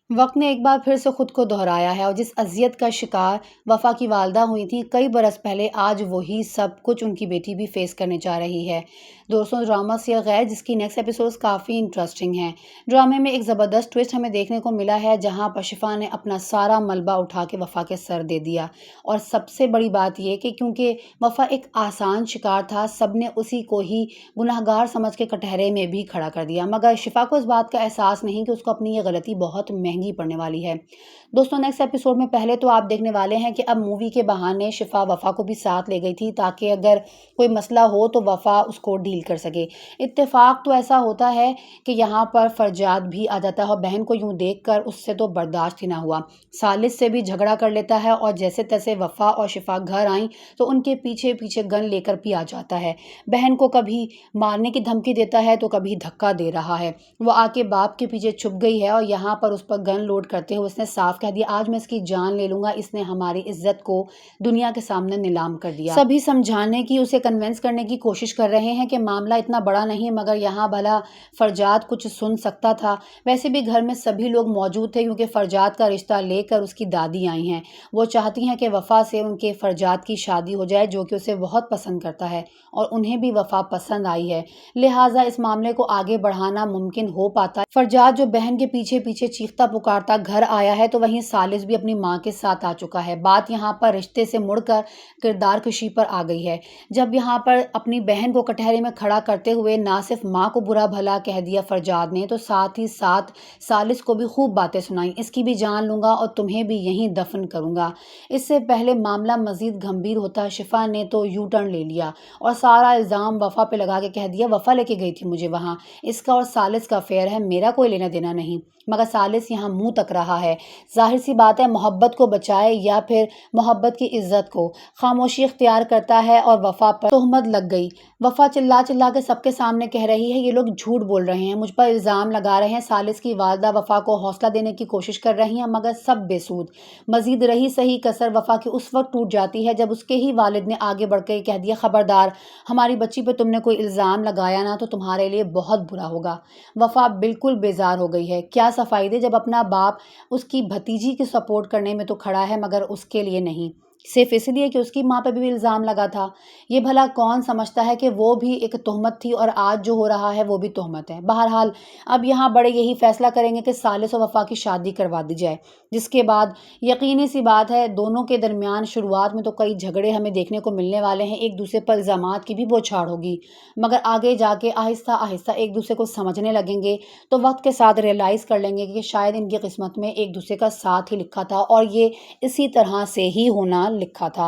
वक्त ने एक बार फिर से खुद को दोहराया है और जिस अजियत का शिकार वफा की वालदा हुई थी कई बरस पहले, आज वही सब कुछ उनकी बेटी भी फेस करने जा रही है। दोस्तों, ड्रामा से गैर जिसकी नेक्स्ट एपिसोड्स काफ़ी इंटरेस्टिंग हैं। ड्रामे में एक ज़बरदस्त ट्विस्ट हमें देखने को मिला है, जहां पर शिफा ने अपना सारा मलबा उठा के वफा के सर दे दिया। और सबसे बड़ी बात यह कि क्योंकि वफा एक आसान शिकार था, सबने उसी को ही गुनहगार समझ के कटहरे में भी खड़ा कर दिया। मगर शिफा को इस बात का एहसास नहीं कि उसको अपनी ये गलती बहुत महंगी पड़ने वाली है। दोस्तों, नेक्स्ट एपिसोड में पहले तो आप देखने वाले हैं कि अब मूवी के बहाने शिफा वफा को भी साथ ले गई थी, ताकि अगर कोई मसला हो तो वफा उसको डील कर सके। इत्तेफाक तो ऐसा होता है कि यहाँ पर फरजाद भी आ जाता है और बहन को यूं देखकर उससे तो बर्दाश्त ही ना हुआ, सालिस से भी झगड़ा कर लेता है और जैसे तैसे वफा और शिफा घर आई तो उनके पीछे पीछे गन लेकर भी आ जाता है। बहन को कभी मारने की धमकी देता है तो कभी धक्का दे रहा है। वो आके बाप के पीछे छुप गई है और यहाँ पर उस पर गन लोड करते हुए उसने साफ कह दिया, आज मैं इसकी जान ले लूंगा, इसने हमारी इज्जत को दुनिया के सामने नीलाम कर दिया। सभी समझाने की, उसे कन्विंस करने की कोशिश कर रहे हैं कि मामला इतना बड़ा नहीं, मगर यहाँ भला फरजाद कुछ सुन सकता था। वैसे भी घर में सभी लोग मौजूद थे, क्योंकि फरजाद का रिश्ता लेकर उसकी दादी आई हैं। वो चाहती हैं कि वफा से उनके फरजाद की शादी हो जाए, जो कि उसे बहुत पसंद करता है और उन्हें भी वफा पसंद आई है। लिहाजा इस मामले को आगे बढ़ाना मुमकिन हो पाता है। फरजाद जो बहन के पीछे पीछे चीखता पुकारता घर आया है, तो वहीं सालिस भी अपनी माँ के साथ आ चुका है। बात यहाँ पर रिश्ते से मुड़कर किरदार कशी पर आ गई है। जब यहाँ पर अपनी बहन को कटहरे में खड़ा करते हुए ना सिर्फ माँ को बुरा भला कह दिया फरजाद ने, तो साथ ही साथ सालिस को भी खूब बातें सुनाई, इसकी भी जान लूंगा और तुम्हें भी यहीं दफन करूंगा। इससे पहले मामला मजीद गंभीर होता, शिफा ने तो यू टर्न ले लिया और सारा इल्ज़ाम वफा पे लगा के कह दिया, वफा लेके गई थी मुझे वहाँ, इसका और सालिस का अफेयर है, मेरा कोई लेना देना नहीं। मगर सालिस यहाँ मुंह तक रहा है। जाहिर सी बात है, मोहब्बत को बचाए या फिर मोहब्बत की इज्जत को, खामोशी इख्तियार करता है और वफा पर तोहमत लग गई। वफा चिल्ला चिल्ला के सबके सामने कह रही है, ये लोग झूठ बोल रहे हैं, मुझ पर इल्ज़ाम लगा रहे हैं। सालिस की वालदा वफा को हौसला देने की कोशिश कर रही हैं, मगर सब बेसूद। मजीद रही सही कसर वफा की उस वक्त टूट जाती है जब उसके ही वालिद ने आगे बढ़ के कह दिया, खबरदार, हमारी बच्ची पर तुमने कोई इल्ज़ाम लगाया ना तो तुम्हारे लिए बहुत बुरा होगा। वफा बिल्कुल बेजार हो गई है। क्या सफाई दे जब अपना बाप उसकी भतीजी की सपोर्ट करने में तो खड़ा है, मगर उसके लिए नहीं, सिर्फ इसलिए कि उसकी माँ पे भी इल्ज़ाम लगा था। ये भला कौन समझता है कि वो भी एक तोहमत थी और आज जो हो रहा है वो भी तोहमत है। बहरहाल अब यहाँ बड़े यही फैसला करेंगे कि सालिस और वफा की शादी करवा दी जाए, जिसके बाद यकीनी सी बात है दोनों के दरमियान शुरुआत में तो कई झगड़े हमें देखने को मिलने वाले हैं, एक दूसरे पर इल्ज़ामात की भी बौछार होगी, मगर आगे जाके आहिस्ता आहिस्ता एक दूसरे को समझने लगेंगे तो वक्त के साथ रियलाइज़ कर लेंगे कि शायद इनकी किस्मत में एक दूसरे का साथ ही लिखा था और ये इसी तरह से ही होना लिखा था।